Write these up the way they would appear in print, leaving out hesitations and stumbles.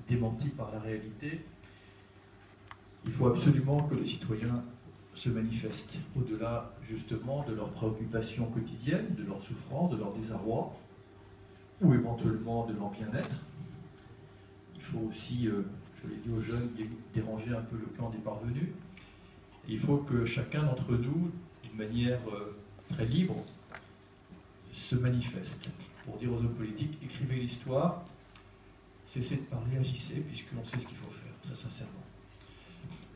démentie par la réalité. Il faut absolument que les citoyens se manifestent, au-delà justement de leurs préoccupations quotidiennes, de leurs souffrances, de leur désarroi, ou éventuellement de leur bien-être. Il faut aussi, je l'ai dit aux jeunes, déranger un peu le clan des parvenus. Et il faut que chacun d'entre nous, d'une manière très libre, se manifeste. Pour dire aux hommes politiques, écrivez l'histoire, cessez de parler, agissez, puisque l'on sait ce qu'il faut faire, très sincèrement.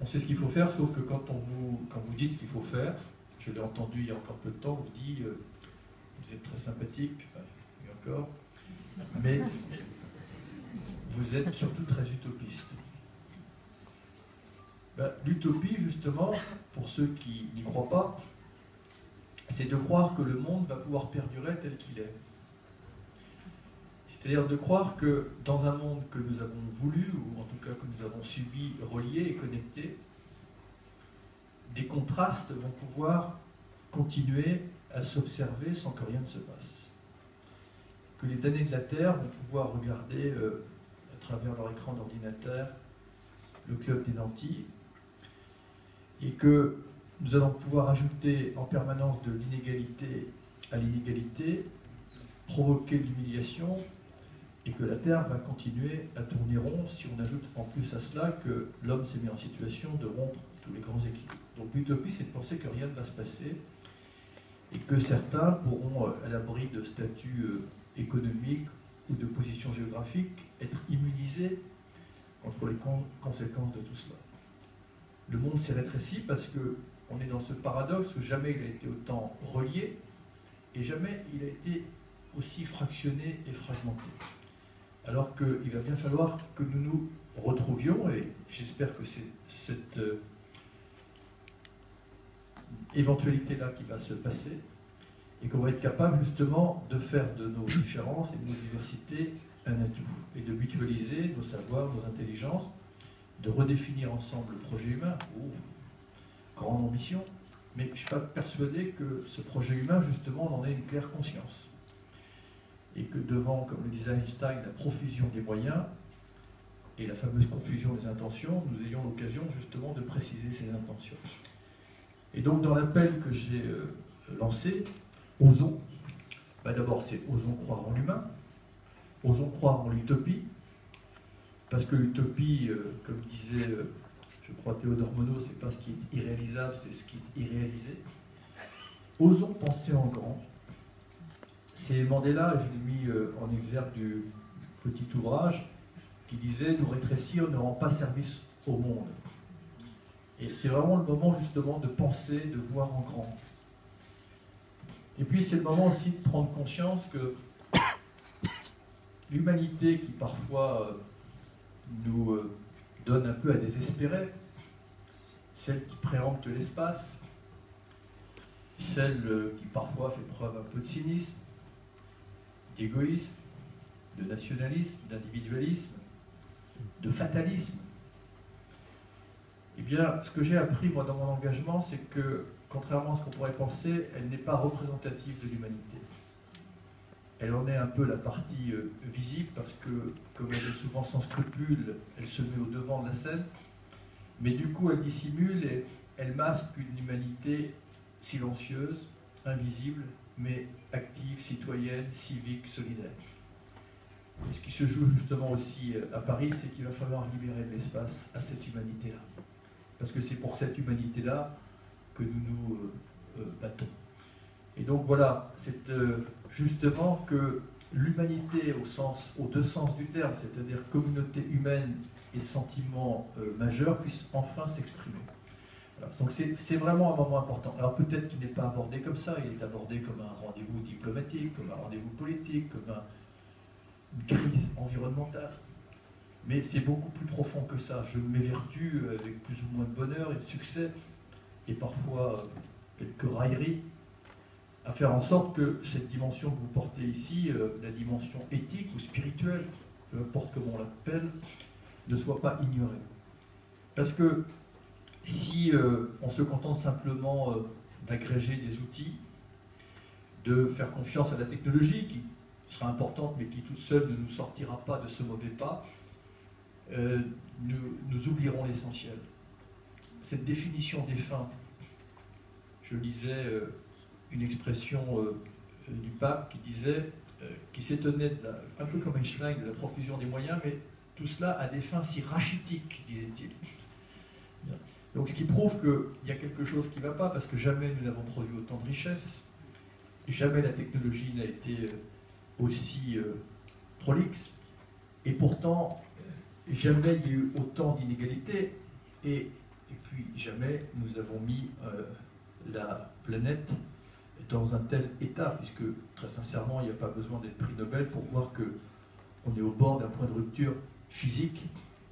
On sait ce qu'il faut faire, sauf que quand vous dites ce qu'il faut faire, je l'ai entendu il y a encore peu de temps, on vous dit, vous êtes très sympathique, enfin, et encore, mais vous êtes surtout très utopiste. Ben, l'utopie, justement, pour ceux qui n'y croient pas, c'est de croire que le monde va pouvoir perdurer tel qu'il est. C'est-à-dire de croire que dans un monde que nous avons voulu, ou en tout cas que nous avons subi, relié et connecté, des contrastes vont pouvoir continuer à s'observer sans que rien ne se passe. Que les damnés de la Terre vont pouvoir regarder à travers leur écran d'ordinateur le club des nantis, et que nous allons pouvoir ajouter en permanence de l'inégalité à l'inégalité, provoquer de l'humiliation, et que la Terre va continuer à tourner rond si on ajoute en plus à cela que l'homme s'est mis en situation de rompre tous les grands équilibres. Donc l'utopie, c'est de penser que rien ne va se passer et que certains pourront, à l'abri de statuts économiques ou de positions géographiques, être immunisés contre les conséquences de tout cela. Le monde s'est rétréci parce qu'on est dans ce paradoxe où jamais il a été autant relié et jamais il a été aussi fractionné et fragmenté. Alors qu'il va bien falloir que nous nous retrouvions, et j'espère que c'est cette éventualité-là qui va se passer, et qu'on va être capable justement de faire de nos différences et de nos diversités un atout, et de mutualiser nos savoirs, nos intelligences, de redéfinir ensemble le projet humain. Grande ambition, mais je ne suis pas persuadé que ce projet humain, justement, en ait une claire conscience. Et que devant, comme le disait Einstein, la profusion des moyens et la fameuse confusion des intentions, nous ayons l'occasion justement de préciser ces intentions. Et donc dans l'appel que j'ai lancé, osons, d'abord c'est osons croire en l'humain, osons croire en l'utopie, parce que l'utopie, comme disait, je crois, Théodore Monod, c'est pas ce qui est irréalisable, c'est ce qui est irréalisé. Osons penser en grand. C'est Mandela, je l'ai mis en exergue du petit ouvrage, qui disait « Nous rétrécir ne rend pas service au monde ». Et c'est vraiment le moment justement de penser, de voir en grand. Et puis c'est le moment aussi de prendre conscience que l'humanité qui parfois nous donne un peu à désespérer, celle qui préempte l'espace, celle qui parfois fait preuve un peu de cynisme, d'égoïsme, de nationalisme, d'individualisme, de fatalisme. Eh bien, ce que j'ai appris, moi, dans mon engagement, c'est que, contrairement à ce qu'on pourrait penser, elle n'est pas représentative de l'humanité. Elle en est un peu la partie visible, parce que, comme elle est souvent sans scrupule, elle se met au devant de la scène, mais du coup, elle dissimule et elle masque une humanité silencieuse, invisible, mais active, citoyenne, civique, solidaire. Et ce qui se joue justement aussi à Paris, c'est qu'il va falloir libérer de l'espace à cette humanité-là. Parce que c'est pour cette humanité-là que nous nous battons. Et donc voilà, c'est justement que l'humanité aux deux sens du terme, c'est-à-dire communauté humaine et sentiment majeur, puisse enfin s'exprimer. Donc c'est vraiment un moment important. Alors peut-être qu'il n'est pas abordé comme ça, il est abordé comme un rendez-vous diplomatique, comme un rendez-vous politique, comme une crise environnementale. Mais c'est beaucoup plus profond que ça. Je m'évertue avec plus ou moins de bonheur et de succès, et parfois quelques railleries, à faire en sorte que cette dimension que vous portez ici, la dimension éthique ou spirituelle, peu importe comment on l'appelle, ne soit pas ignorée. Parce que si on se contente simplement d'agréger des outils, de faire confiance à la technologie qui sera importante mais qui toute seule ne nous sortira pas de ce mauvais pas, nous oublierons l'essentiel. Cette définition des fins, je lisais une expression du pape qui disait, qui s'étonnait, un peu comme Einstein, de la profusion des moyens, mais tout cela a des fins si rachitiques, disait-il. Donc ce qui prouve qu'il y a quelque chose qui ne va pas, parce que jamais nous n'avons produit autant de richesses, jamais la technologie n'a été aussi prolixe, et pourtant jamais il y a eu autant d'inégalités, et puis jamais nous avons mis la planète dans un tel état, puisque très sincèrement il n'y a pas besoin d'être prix Nobel pour voir qu'on est au bord d'un point de rupture physique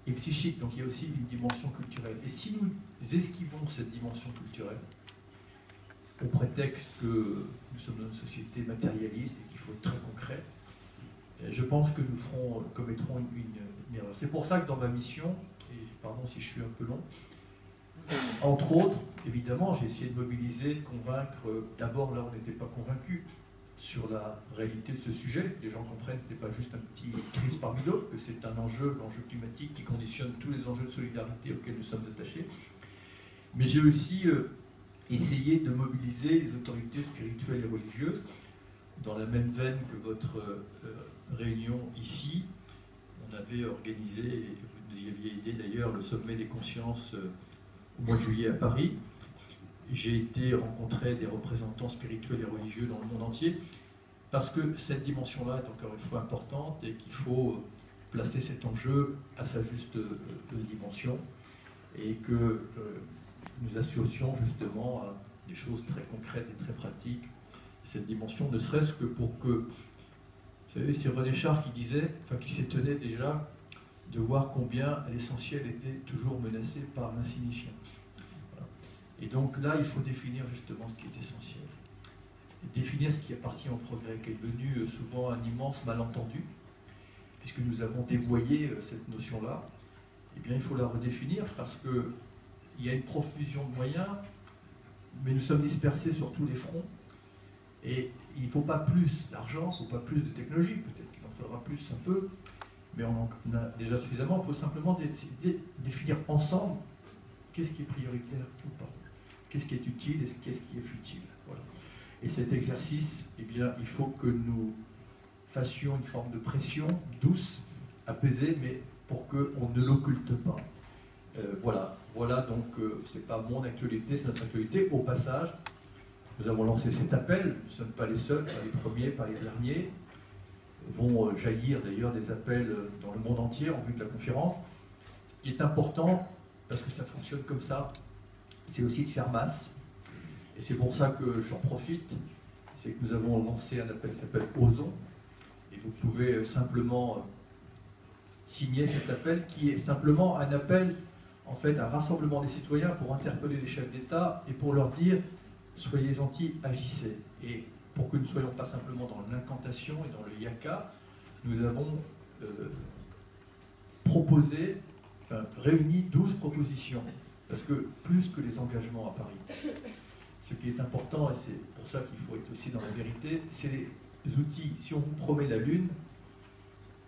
et psychique. Donc il y a aussi une dimension culturelle. Et si nous esquivons cette dimension culturelle, au prétexte que nous sommes dans une société matérialiste et qu'il faut être très concret, je pense que nous commettrons une erreur. C'est pour ça que dans ma mission, et pardon si je suis un peu long, entre autres, évidemment, j'ai essayé de mobiliser, de convaincre, d'abord là on n'était pas convaincus sur la réalité de ce sujet. Les gens comprennent que ce n'est pas juste un petit crise parmi d'autres, que c'est un enjeu, l'enjeu climatique qui conditionne tous les enjeux de solidarité auxquels nous sommes attachés. Mais j'ai aussi essayé de mobiliser les autorités spirituelles et religieuses dans la même veine que votre réunion ici. On avait organisé, et vous nous y aviez aidé d'ailleurs, le sommet des consciences au mois de juillet à Paris. J'ai été rencontrer des représentants spirituels et religieux dans le monde entier, parce que cette dimension-là est encore une fois importante et qu'il faut placer cet enjeu à sa juste dimension, et que nous associons justement à des choses très concrètes et très pratiques cette dimension, ne serait-ce que pour que, vous savez, c'est René Char qui disait, enfin qui s'étonnait déjà de voir combien l'essentiel était toujours menacé par l'insignifiant. Et donc là, il faut définir justement ce qui est essentiel. Et définir ce qui appartient au progrès, qui est devenu souvent un immense malentendu, puisque nous avons dévoyé cette notion-là. Eh bien, il faut la redéfinir, parce qu'il y a une profusion de moyens, mais nous sommes dispersés sur tous les fronts. Et il ne faut pas plus d'argent, il ne faut pas plus de technologie, peut-être qu'il en faudra plus un peu, mais on en a déjà suffisamment. Il faut simplement définir ensemble qu'est-ce qui est prioritaire ou pas. Qu'est-ce qui est utile et qu'est-ce qui est futile. Voilà. Et cet exercice, eh bien, il faut que nous fassions une forme de pression douce, apaisée, mais pour qu'on ne l'occulte pas. Voilà donc, c'est pas mon actualité, c'est notre actualité. Au passage, nous avons lancé cet appel, nous ne sommes pas les seuls, pas les premiers, pas les derniers. Vont jaillir d'ailleurs des appels dans le monde entier en vue de la conférence. Ce qui est important, parce que ça fonctionne comme ça, c'est aussi de faire masse. Et c'est pour ça que j'en profite, c'est que nous avons lancé un appel qui s'appelle Osons. Et vous pouvez simplement signer cet appel, qui est simplement un appel, en fait, un rassemblement des citoyens pour interpeller les chefs d'État et pour leur dire « soyez gentils, agissez ». Et pour que nous ne soyons pas simplement dans l'incantation et dans le yaka, nous avons réuni 12 propositions. Parce que plus que les engagements à Paris, ce qui est important, et c'est pour ça qu'il faut être aussi dans la vérité, c'est les outils. Si on vous promet la Lune,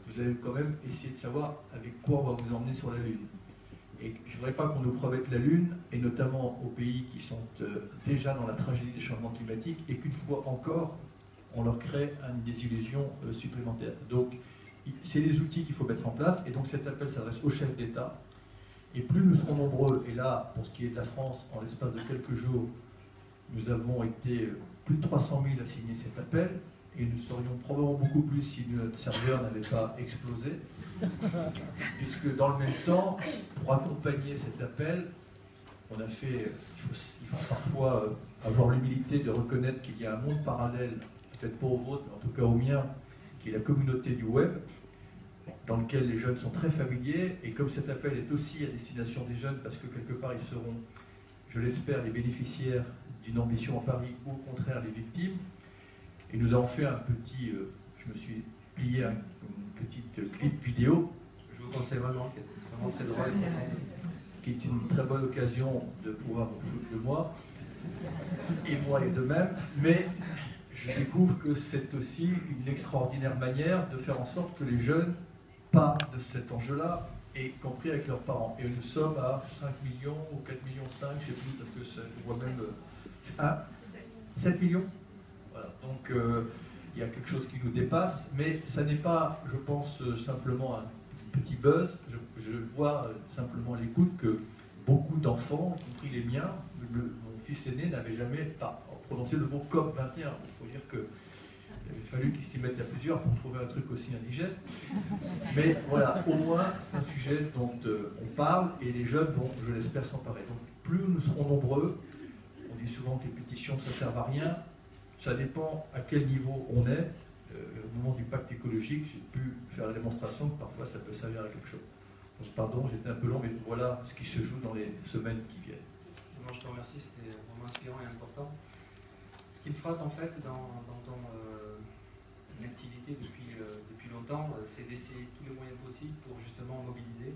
vous allez quand même essayer de savoir avec quoi on va vous emmener sur la Lune. Et je ne voudrais pas qu'on nous promette la Lune, et notamment aux pays qui sont déjà dans la tragédie des changements climatiques, et qu'une fois encore, on leur crée une désillusion supplémentaire. Donc, c'est les outils qu'il faut mettre en place, et donc cet appel s'adresse aux chefs d'État. Et plus nous serons nombreux, et là, pour ce qui est de la France, en l'espace de quelques jours, nous avons été plus de 300 000 à signer cet appel, et nous serions probablement beaucoup plus si notre serveur n'avait pas explosé, puisque dans le même temps, pour accompagner cet appel, on a fait, il faut parfois avoir l'humilité de reconnaître qu'il y a un monde parallèle, peut-être pas au vôtre, mais en tout cas au mien, qui est la communauté du web, dans lequel les jeunes sont très familiers, et comme cet appel est aussi à destination des jeunes, parce que quelque part ils seront, je l'espère, les bénéficiaires d'une ambition à Paris, ou au contraire les victimes, et nous avons fait un petit, je me suis plié un petit clip vidéo, je vous conseille vraiment, qui est vraiment très drôle, qui est une très bonne occasion de pouvoir vous foutre de moi, et moi et de même, mais je découvre que c'est aussi une extraordinaire manière de faire en sorte que les jeunes parlent de cet enjeu-là, et compris avec leurs parents. Et nous sommes à 5 millions ou 4 millions 5, je ne sais plus, parce que ça voit même... Ah, 7 millions. Voilà. Donc il y a quelque chose qui nous dépasse, mais ça n'est pas, je pense, simplement un petit buzz. Je vois simplement l'écoute que beaucoup d'enfants, y compris les miens, mon fils aîné n'avait jamais prononcé le mot COP21. Il faut dire que il avait fallu qu'ils s'y mettent à plusieurs pour trouver un truc aussi indigeste. Mais voilà, au moins, c'est un sujet dont on parle et les jeunes vont, je l'espère, s'emparer. Donc plus nous serons nombreux, on dit souvent que les pétitions, ça ne sert à rien. Ça dépend à quel niveau on est. Au moment du pacte écologique, j'ai pu faire la démonstration que parfois ça peut servir à quelque chose. Donc pardon, j'étais un peu long, mais voilà ce qui se joue dans les semaines qui viennent. Moi, je te remercie, c'était vraiment inspirant et important. Ce qui me frappe en fait dans ton activité depuis longtemps, c'est d'essayer tous les moyens possibles pour justement mobiliser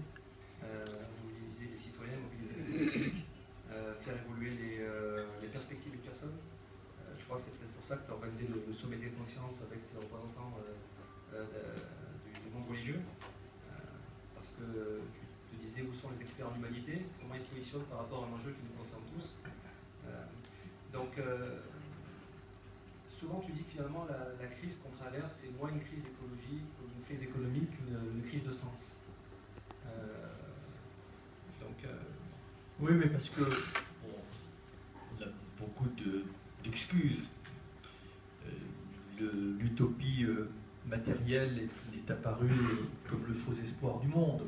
les citoyens, mobiliser les politiques, faire évoluer les perspectives des personnes. Je crois que c'est peut-être pour ça que tu as organisé le sommet des consciences avec ces représentants du monde religieux, parce que tu disais où sont les experts en humanité, comment ils se positionnent par rapport à un enjeu qui nous concerne tous. Souvent tu dis que finalement la crise qu'on traverse, c'est moins une crise écologique ou une crise économique qu'une crise de sens. Oui, mais parce que on a beaucoup d'excuses. L'utopie matérielle est apparue comme le faux espoir du monde.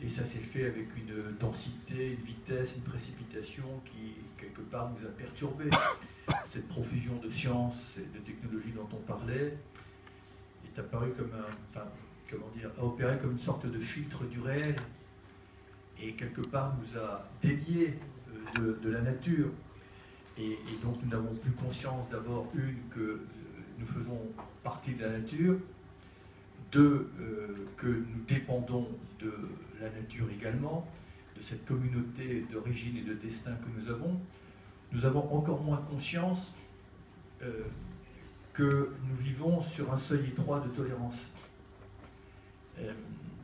Et ça s'est fait avec une densité, une vitesse, une précipitation qui, quelque part, nous a perturbés. Cette profusion de sciences et de technologies dont on parlait est apparue comme a opéré comme une sorte de filtre du réel et quelque part nous a déliés de la nature. Et donc nous n'avons plus conscience d'abord, que nous faisons partie de la nature, deux, que nous dépendons de la nature également, de cette communauté d'origine et de destin que nous avons. Nous avons encore moins conscience que nous vivons sur un seuil étroit de tolérance.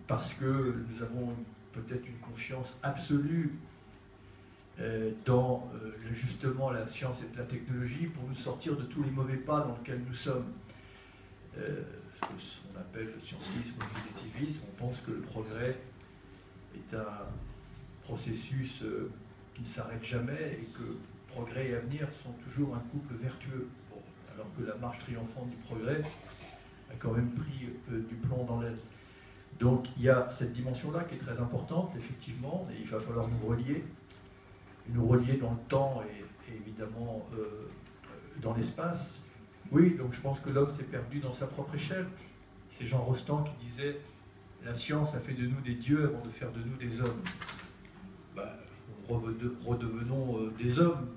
Parce que nous avons peut-être une confiance absolue dans justement la science et la technologie pour nous sortir de tous les mauvais pas dans lesquels nous sommes. Ce qu'on appelle le scientisme ou le positivisme, on pense que le progrès est un processus qui ne s'arrête jamais et que progrès et avenir sont toujours un couple vertueux. Bon, alors que la marche triomphante du progrès a quand même pris du plomb dans l'aile. Donc il y a cette dimension-là qui est très importante, effectivement, et il va falloir nous relier dans le temps et évidemment dans l'espace. Oui, donc je pense que l'homme s'est perdu dans sa propre échelle. C'est Jean Rostand qui disait « La science a fait de nous des dieux avant de faire de nous des hommes ». Redevenons des hommes.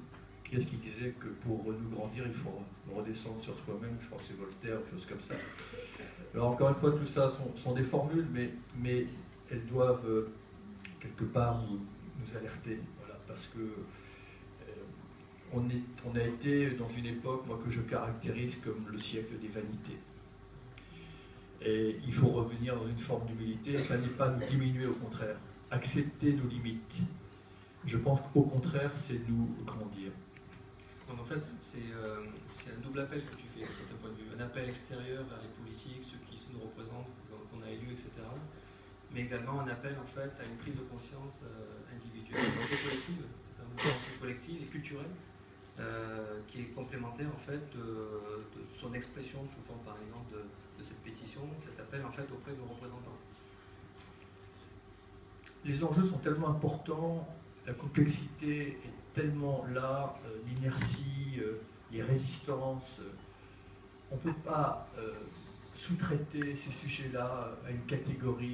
Qui est-ce qui disait que pour nous grandir, il faut redescendre sur soi-même? Je crois que c'est Voltaire, quelque chose comme ça. Alors encore une fois, tout ça sont des formules, mais elles doivent quelque part nous alerter. Voilà, parce que on a été dans une époque, moi, que je caractérise comme le siècle des vanités. Et il faut revenir dans une forme d'humilité. Ça n'est pas nous diminuer, au contraire. Accepter nos limites. Je pense qu'au contraire, c'est nous grandir. Donc en fait, c'est un double appel que tu fais, de certain point de vue. Un appel extérieur vers les politiques, ceux qui nous représentent, qu'on a élus, etc. Mais également un appel en fait à une prise de conscience individuelle, collective. C'est un mouvement collectif et culturel qui est complémentaire en fait de son expression sous forme par exemple de cette pétition, cet appel en fait auprès de nos représentants. Les enjeux sont tellement importants, la complexité est tellement là, l'inertie, les résistances. On ne peut pas sous-traiter ces sujets-là à une catégorie